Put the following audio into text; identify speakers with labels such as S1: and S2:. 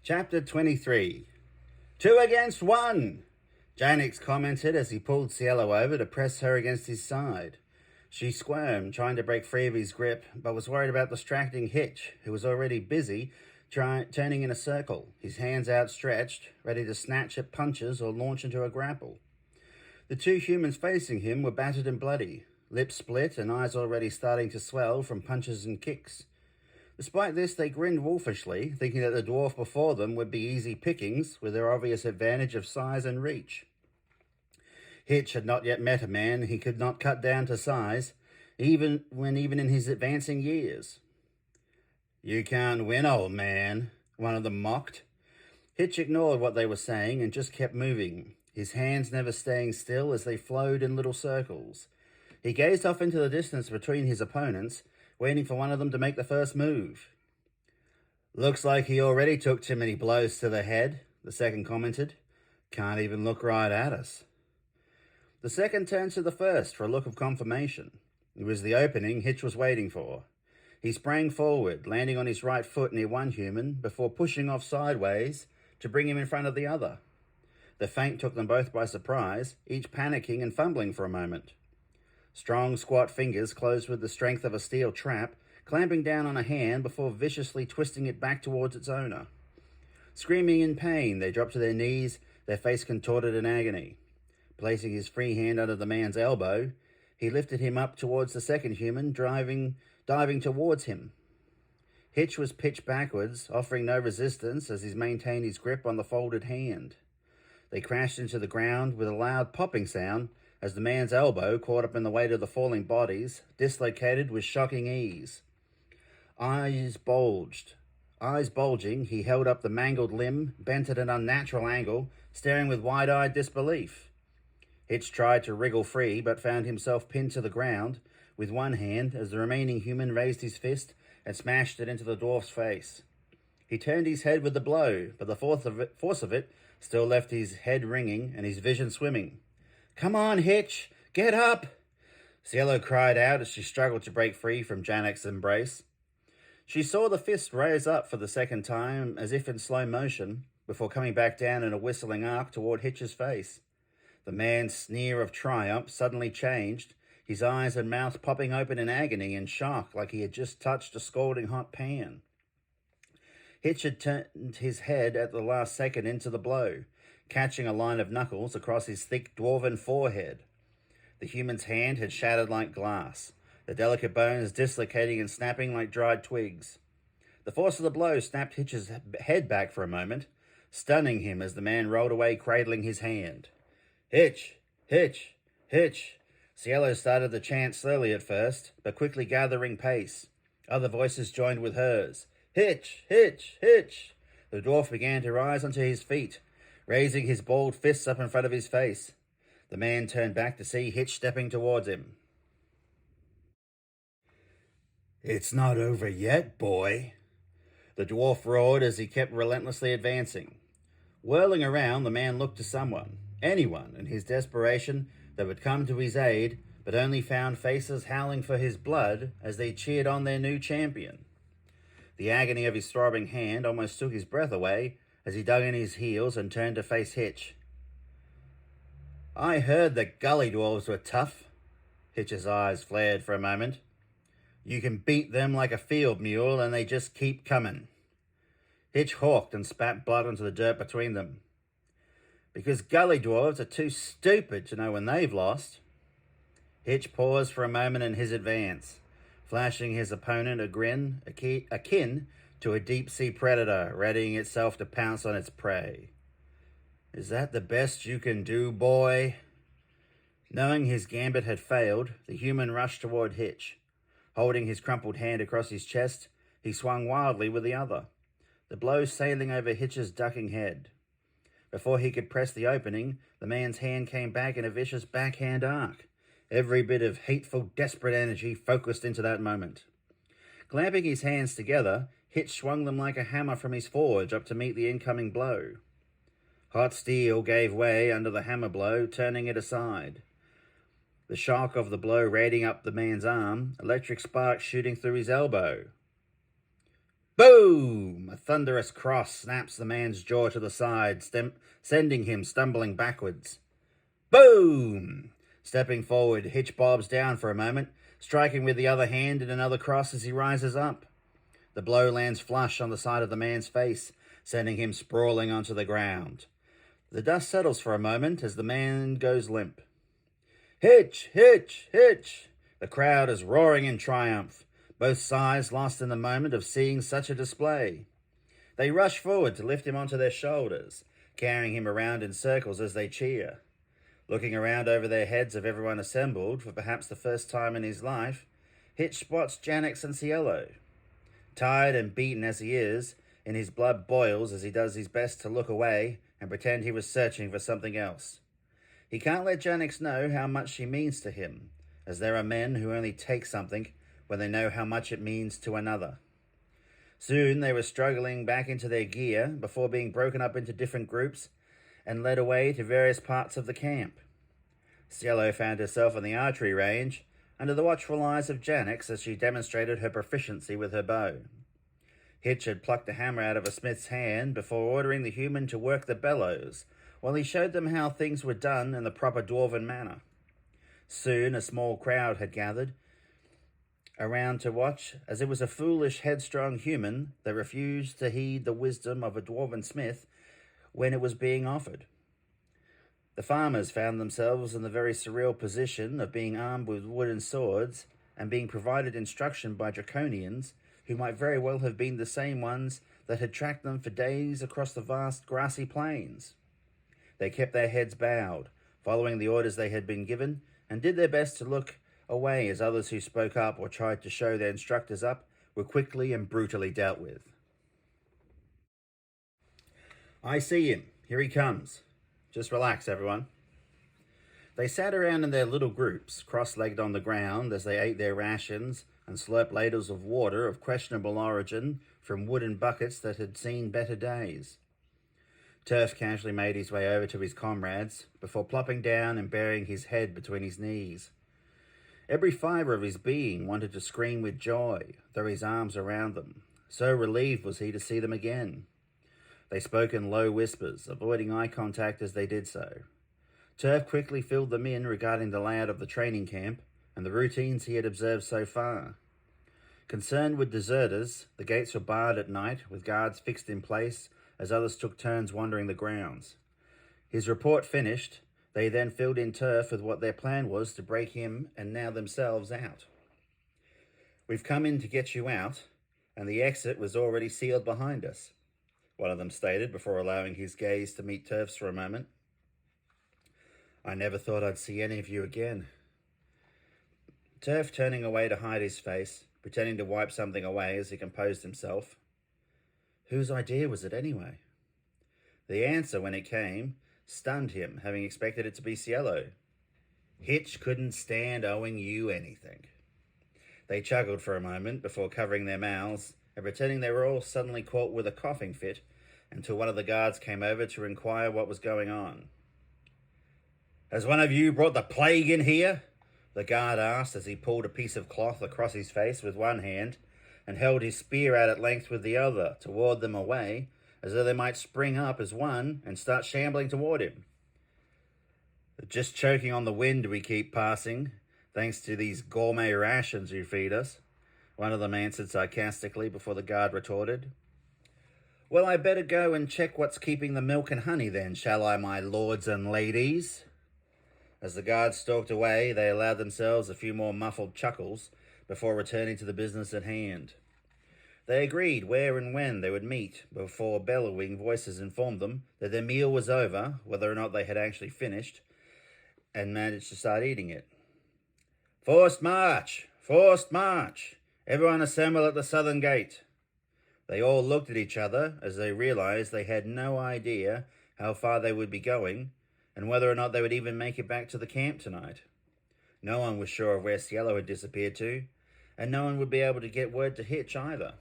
S1: Chapter 23. 2 against 1! Janix commented as he pulled Cielo over to press her against his side. She squirmed, trying to break free of his grip, but was worried about distracting Hitch, who was already busy turning in a circle, his hands outstretched, ready to snatch at punches or launch into a grapple. The two humans facing him were battered and bloody, lips split and eyes already starting to swell from punches and kicks. Despite this, they grinned wolfishly, thinking that the dwarf before them would be easy pickings, with their obvious advantage of size and reach. Hitch had not yet met a man he could not cut down to size, even in his advancing years. "You can't win, old man," one of them mocked. Hitch ignored what they were saying and just kept moving, his hands never staying still as they flowed in little circles. He gazed off into the distance between his opponents, waiting for one of them to make the first move. "Looks like he already took too many blows to the head," the second commented. "Can't even look right at us." The second turned to the first for a look of confirmation. It was the opening Hitch was waiting for. He sprang forward, landing on his right foot near one human before pushing off sideways to bring him in front of the other. The feint took them both by surprise, each panicking and fumbling for a moment. Strong, squat fingers closed with the strength of a steel trap, clamping down on a hand before viciously twisting it back towards its owner. Screaming in pain, they dropped to their knees, their face contorted in agony. Placing his free hand under the man's elbow, he lifted him up towards the second human, diving towards him. Hitch was pitched backwards, offering no resistance as he maintained his grip on the folded hand. They crashed into the ground with a loud popping sound as the man's elbow, caught up in the weight of the falling bodies, dislocated with shocking ease. Eyes bulging, he held up the mangled limb, bent at an unnatural angle, staring with wide-eyed disbelief. Hitch tried to wriggle free, but found himself pinned to the ground with one hand as the remaining human raised his fist and smashed it into the dwarf's face. He turned his head with the blow, but the force of it still left his head ringing and his vision swimming. "Come on, Hitch! Get up!" Cielo cried out as she struggled to break free from Janix's embrace. She saw the fist raise up for the second time, as if in slow motion, before coming back down in a whistling arc toward Hitch's face. The man's sneer of triumph suddenly changed, his eyes and mouth popping open in agony and shock like he had just touched a scalding hot pan. Hitch had turned his head at the last second into the blow, catching a line of knuckles across his thick dwarven forehead. The human's hand had shattered like glass, the delicate bones dislocating and snapping like dried twigs. The force of the blow snapped Hitch's head back for a moment, stunning him as the man rolled away cradling his hand. "Hitch! Hitch! Hitch!" Cielo started the chant slowly at first, but quickly gathering pace. Other voices joined with hers. "Hitch! Hitch! Hitch!" The dwarf began to rise onto his feet, raising his balled fists up in front of his face. The man turned back to see Hitch stepping towards him. "It's not over yet, boy," the dwarf roared as he kept relentlessly advancing. Whirling around, the man looked to someone, anyone, in his desperation that would come to his aid, but only found faces howling for his blood as they cheered on their new champion. The agony of his throbbing hand almost took his breath away as he dug in his heels and turned to face Hitch. "I heard the gully dwarves were tough." Hitch's eyes flared for a moment. "You can beat them like a field mule and they just keep coming." Hitch hawked and spat blood onto the dirt between them. "Because gully dwarves are too stupid to know when they've lost." Hitch paused for a moment in his advance, flashing his opponent a grin akin to a deep-sea predator readying itself to pounce on its prey. "Is that the best you can do, boy?" Knowing his gambit had failed, the human rushed toward Hitch. Holding his crumpled hand across his chest, he swung wildly with the other, the blow sailing over Hitch's ducking head. Before he could press the opening, the man's hand came back in a vicious backhand arc, every bit of hateful, desperate energy focused into that moment. Clamping his hands together, Hitch swung them like a hammer from his forge up to meet the incoming blow. Hot steel gave way under the hammer blow, turning it aside. The shock of the blow raiding up the man's arm, electric sparks shooting through his elbow. Boom! A thunderous cross snaps the man's jaw to the side, sending him stumbling backwards. Boom! Stepping forward, Hitch bobs down for a moment, striking with the other hand in another cross as he rises up. The blow lands flush on the side of the man's face, sending him sprawling onto the ground. The dust settles for a moment as the man goes limp. Hitch! Hitch! Hitch! The crowd is roaring in triumph, both sides lost in the moment of seeing such a display. They rush forward to lift him onto their shoulders, carrying him around in circles as they cheer. Looking around over their heads of everyone assembled for perhaps the first time in his life, Hitch spots Janix and Cielo. Tired and beaten as he is, and his blood boils as he does his best to look away and pretend he was searching for something else. He can't let Janix know how much she means to him, as there are men who only take something when they know how much it means to another. Soon they were struggling back into their gear before being broken up into different groups and led away to various parts of the camp. Cielo found herself on the archery range under the watchful eyes of Janix as she demonstrated her proficiency with her bow. Hitch had plucked a hammer out of a smith's hand before ordering the human to work the bellows, while he showed them how things were done in the proper dwarven manner. Soon a small crowd had gathered around to watch, as it was a foolish, headstrong human that refused to heed the wisdom of a dwarven smith when it was being offered. The farmers found themselves in the very surreal position of being armed with wooden swords and being provided instruction by draconians who might very well have been the same ones that had tracked them for days across the vast grassy plains. They kept their heads bowed, following the orders they had been given, and did their best to look away as others who spoke up or tried to show their instructors up were quickly and brutally dealt with. I see him. Here he comes. Just relax, everyone. They sat around in their little groups, cross-legged on the ground as they ate their rations and slurped ladles of water of questionable origin from wooden buckets that had seen better days. Turf casually made his way over to his comrades before plopping down and burying his head between his knees. Every fibre of his being wanted to scream with joy, throw his arms around them. So relieved was he to see them again. They spoke in low whispers, avoiding eye contact as they did so. Turf quickly filled them in regarding the layout of the training camp and the routines he had observed so far. Concerned with deserters, the gates were barred at night, with guards fixed in place as others took turns wandering the grounds. His report finished, they then filled in Turf with what their plan was to break him and now themselves out. "We've come in to get you out, and the exit was already sealed behind us," one of them stated before allowing his gaze to meet Turf's for a moment. "I never thought I'd see any of you again." Turf turning away to hide his face, pretending to wipe something away as he composed himself. Whose idea was it anyway? The answer, when it came, stunned him, having expected it to be Cielo. Hitch couldn't stand owing you anything. They chuckled for a moment before covering their mouths and pretending they were all suddenly caught with a coughing fit until one of the guards came over to inquire what was going on. "Has one of you brought the plague in here?" the guard asked as he pulled a piece of cloth across his face with one hand and held his spear out at length with the other to ward them away, as though they might spring up as one and start shambling toward him. "Just choking on the wind we keep passing, thanks to these gourmet rations you feed us," one of them answered sarcastically before the guard retorted. "Well, I better go and check what's keeping the milk and honey then, shall I, my lords and ladies?" As the guards stalked away, they allowed themselves a few more muffled chuckles before returning to the business at hand. They agreed where and when they would meet before bellowing voices informed them that their meal was over, whether or not they had actually finished, and managed to start eating it. "Forced march! Forced march! Everyone assemble at the southern gate." They all looked at each other as they realized they had no idea how far they would be going and whether or not they would even make it back to the camp tonight. No one was sure of where Cielo had disappeared to, and no one would be able to get word to Hitch either.